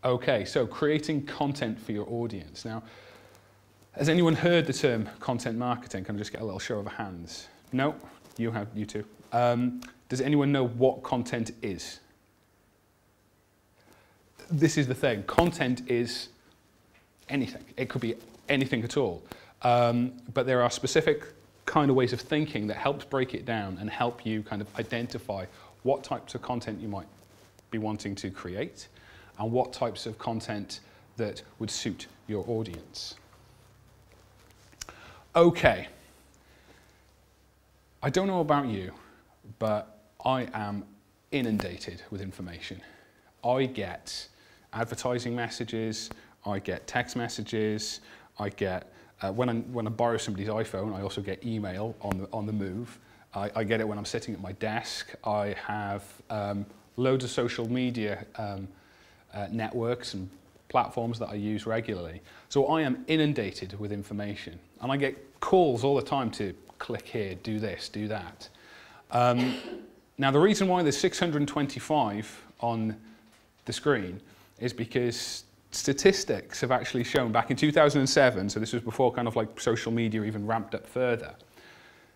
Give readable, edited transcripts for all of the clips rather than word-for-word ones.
Okay, so creating content for your audience. Now, has anyone heard the term content marketing? Can I just get a little show of hands? No? You two. Does anyone know what content is? This is the thing. Content is anything. It could be anything at all. But there are specific kind of ways of thinking that helps break it down and help you kind of identify what types of content you might be wanting to create and what types of content that would suit your audience. Okay. I don't know about you, but I am inundated with information. I get advertising messages, I get text messages, I get, when I borrow somebody's iPhone, I also get email on the move. I get it when I'm sitting at my desk. I have loads of social media networks and platforms that I use regularly. So I am inundated with information. And I get calls all the time to click here, do this, do that. Now the reason why there's 625 on the screen is because statistics have actually shown back in 2007, so this was before kind of like social media even ramped up further,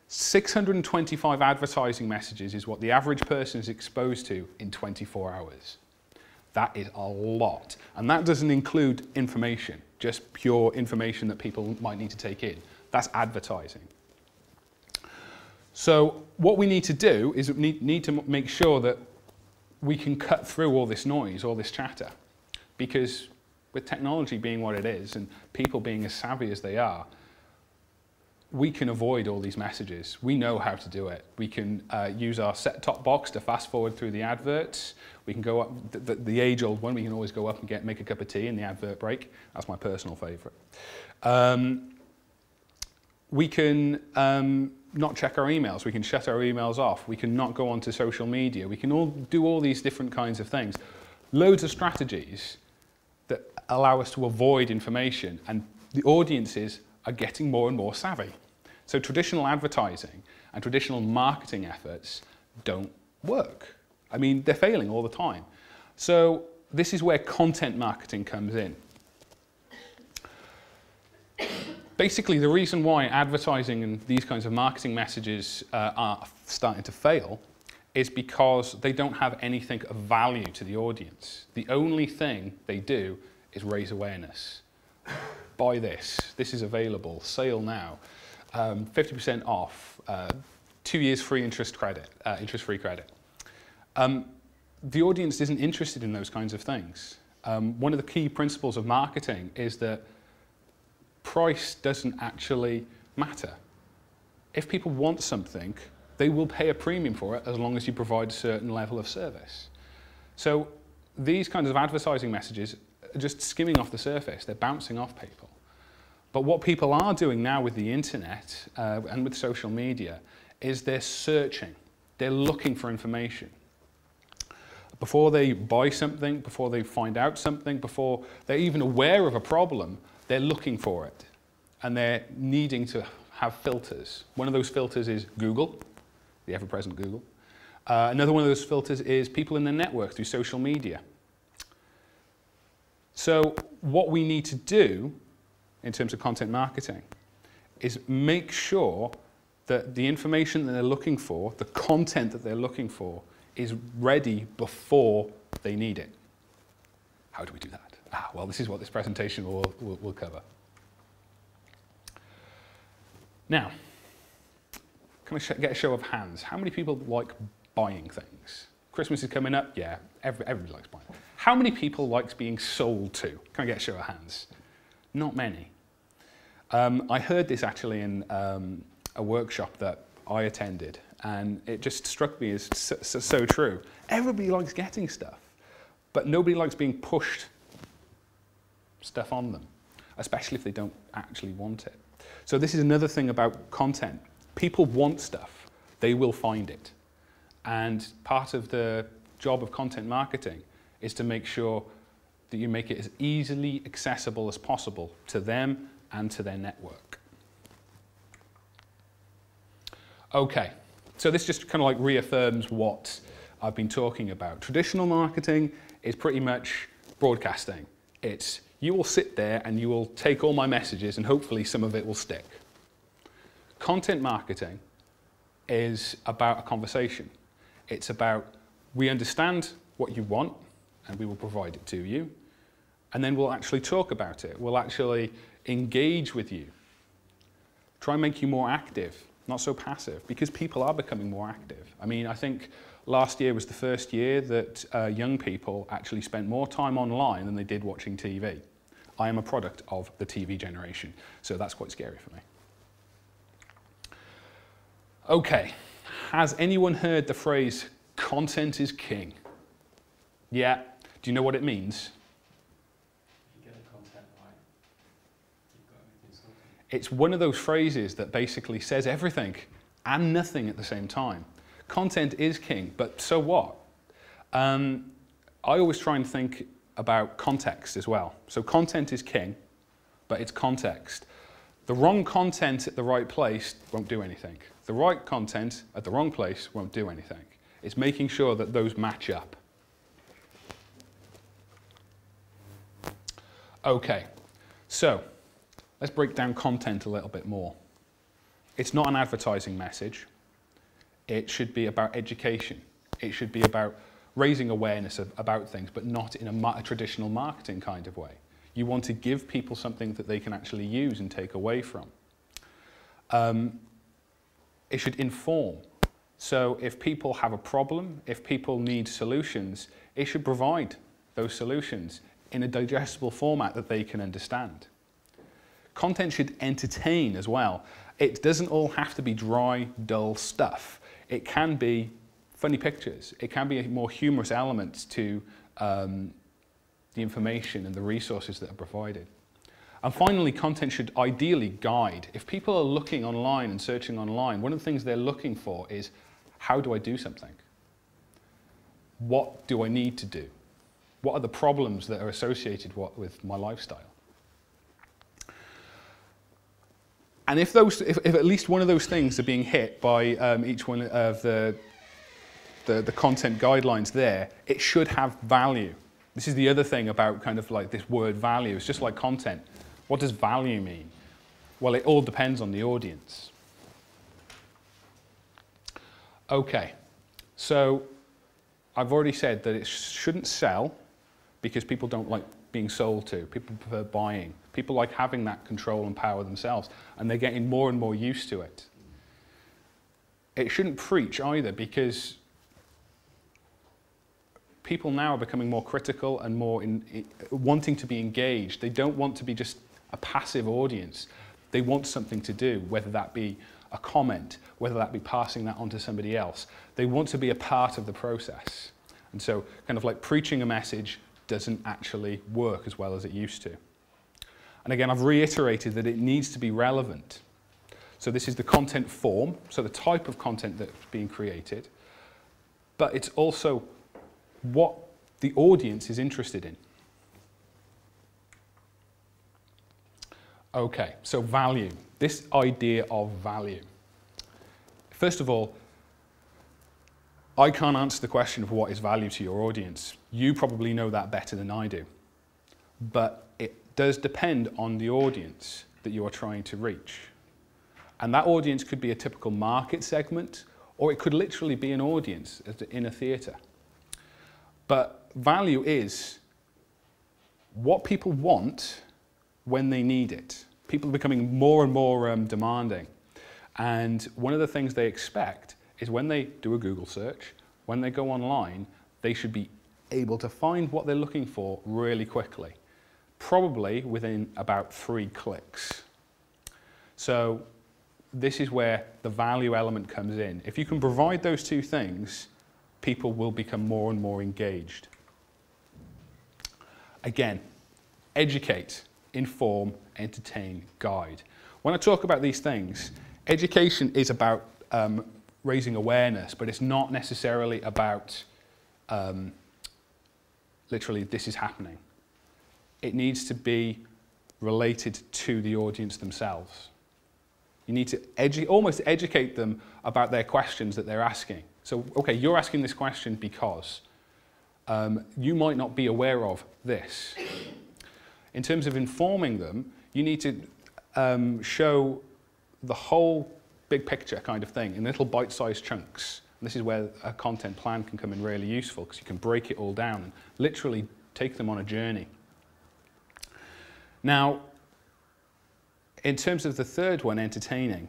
625 advertising messages is what the average person is exposed to in 24 hours. That is a lot. And that doesn't include information, just pure information that people might need to take in. That's advertising. So what we need to do is we need to make sure that we can cut through all this noise, all this chatter. Because with technology being what it is and people being as savvy as they are, we can avoid all these messages. We know how to do it. We can use our set-top box to fast forward through the adverts. We can go up, the age-old one, we can always go up and make a cup of tea in the advert break. That's my personal favorite. We can not check our emails. We can shut our emails off. We can not go onto social media. We can all do all these different kinds of things. Loads of strategies that allow us to avoid information, and the audiences are getting more and more savvy. So traditional advertising and traditional marketing efforts don't work. I mean, they're failing all the time. So this is where content marketing comes in. Basically, the reason why advertising and these kinds of marketing messages are starting to fail is because they don't have anything of value to the audience. The only thing they do is raise awareness. Buy this. This is available. Sale now. 50% off. 2 years free interest-free credit. The audience isn't interested in those kinds of things. One of the key principles of marketing is that price doesn't actually matter. If people want something, they will pay a premium for it as long as you provide a certain level of service. So these kinds of advertising messages are just skimming off the surface. They're bouncing off people. But what people are doing now with the internet and with social media is they're searching. They're looking for information. Before they buy something, before they find out something, before they're even aware of a problem, they're looking for it. And they're needing to have filters. One of those filters is Google, the ever-present Google. Another one of those filters is people in their network through social media. So what we need to do in terms of content marketing is make sure that the information that they're looking for, the content that they're looking for, is ready before they need it. How do we do that? Well, this is what this presentation will cover. Now, can I get a show of hands? How many people like buying things? Christmas is coming up. Yeah, everybody likes buying. How many people likes being sold to? Can I get a show of hands? Not many. I heard this actually in a workshop that I attended, and it just struck me as so true. Everybody likes getting stuff, but nobody likes being pushed stuff on them, especially if they don't actually want it. So this is another thing about content. People want stuff. They will find it. And part of the job of content marketing is to make sure that you make it as easily accessible as possible to them and to their network. Okay, so this just kind of like reaffirms what I've been talking about. Traditional marketing is pretty much broadcasting. It's you will sit there and you will take all my messages and hopefully some of it will stick. Content marketing is about a conversation. It's about we understand what you want and we will provide it to you, and then we'll actually talk about it. We'll actually engage with you. Try and make you more active, not so passive, because people are becoming more active. I mean, I think last year was the first year that young people actually spent more time online than they did watching TV. I am a product of the TV generation, so that's quite scary for me. Okay, has anyone heard the phrase, content is king? Yeah, do you know what it means? If you get the content right, you've got everything sorted. It's one of those phrases that basically says everything and nothing at the same time. Content is king, but so what? I always try and think about context as well. So content is king, but it's context. The wrong content at the right place won't do anything. The right content at the wrong place won't do anything. It's making sure that those match up. Okay, so let's break down content a little bit more. It's not an advertising message. It should be about education. It should be about raising awareness about things, but not in a traditional marketing kind of way. You want to give people something that they can actually use and take away from. It should inform. So if people have a problem, if people need solutions, it should provide those solutions in a digestible format that they can understand. Content should entertain as well. It doesn't all have to be dry, dull stuff. It can be funny pictures. It can be more humorous elements to the information and the resources that are provided. And finally, content should ideally guide. If people are looking online and searching online, one of the things they're looking for is, how do I do something? What do I need to do? What are the problems that are associated with my lifestyle? And if at least one of those things are being hit by each one of the content guidelines there, it should have value. This is the other thing about kind of like this word value. It's just like content. What does value mean? Well, it all depends on the audience. Okay, so I've already said that it shouldn't sell because people don't like being sold to. People prefer buying. People like having that control and power themselves, and they're getting more and more used to it. It shouldn't preach either, because people now are becoming more critical and more wanting to be engaged. They don't want to be just a passive audience. They want something to do, whether that be a comment, whether that be passing that on to somebody else. They want to be a part of the process. And so kind of like preaching a message doesn't actually work as well as it used to. And again, I've reiterated that it needs to be relevant. So this is the content form, so the type of content that's being created, but it's also what the audience is interested in. Okay, so value, this idea of value. First of all, I can't answer the question of what is value to your audience. You probably know that better than I do. But it does depend on the audience that you are trying to reach. And that audience could be a typical market segment, or it could literally be an audience in a theatre. But value is what people want when they need it. People are becoming more and more demanding. And one of the things they expect is when they do a Google search, when they go online, they should be able to find what they're looking for really quickly, probably within about 3 clicks. So this is where the value element comes in. If you can provide those 2 things, people will become more and more engaged. Again, educate, inform, entertain, guide. When I talk about these things, education is about raising awareness, but it's not necessarily about literally this is happening. It needs to be related to the audience themselves. You need to almost educate them about their questions that they're asking. So, okay, you're asking this question because you might not be aware of this. In terms of informing them, you need to show the whole big picture kind of thing in little bite-sized chunks. And this is where a content plan can come in really useful, because you can break it all down and literally take them on a journey. Now, in terms of the third one, entertaining,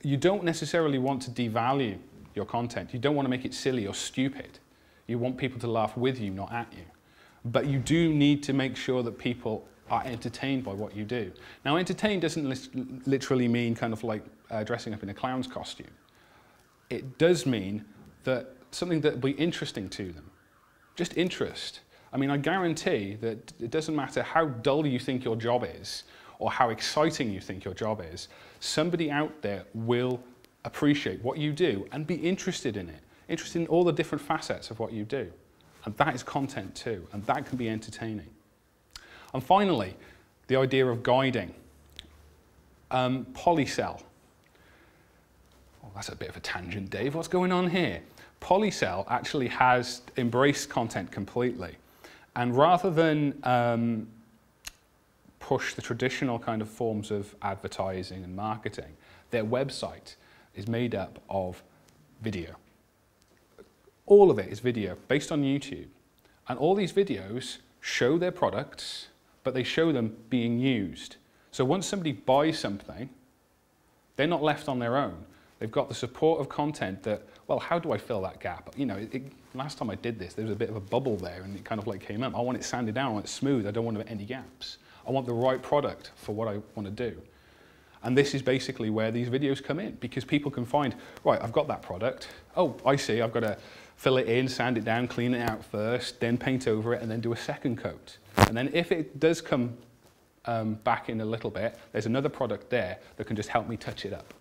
you don't necessarily want to devalue your content. You don't want to make it silly or stupid. You want people to laugh with you, not at you. But you do need to make sure that people are entertained by what you do. Now, entertain doesn't literally mean kind of like dressing up in a clown's costume. It does mean that something that will be interesting to them. Just interest. I mean, I guarantee that it doesn't matter how dull you think your job is or how exciting you think your job is, somebody out there will appreciate what you do and be interested in it, interested in all the different facets of what you do. And that is content too, and that can be entertaining. And finally, the idea of guiding. Polycell. Oh, that's a bit of a tangent, Dave. What's going on here? Polycell actually has embraced content completely. And rather than push the traditional kind of forms of advertising and marketing, their website is made up of video. All of it is video based on YouTube. And all these videos show their products, but they show them being used. So once somebody buys something, they're not left on their own. They've got the support of content that, well, how do I fill that gap? You know, last time I did this, there was a bit of a bubble there and it kind of like came up. I want it sanded down, I want it smooth, I don't want any gaps. I want the right product for what I want to do. And this is basically where these videos come in, because people can find, right, I've got that product. Oh, I see, I've got to fill it in, sand it down, clean it out first, then paint over it, and then do a second coat. And then if it does come back in a little bit, there's another product there that can just help me touch it up.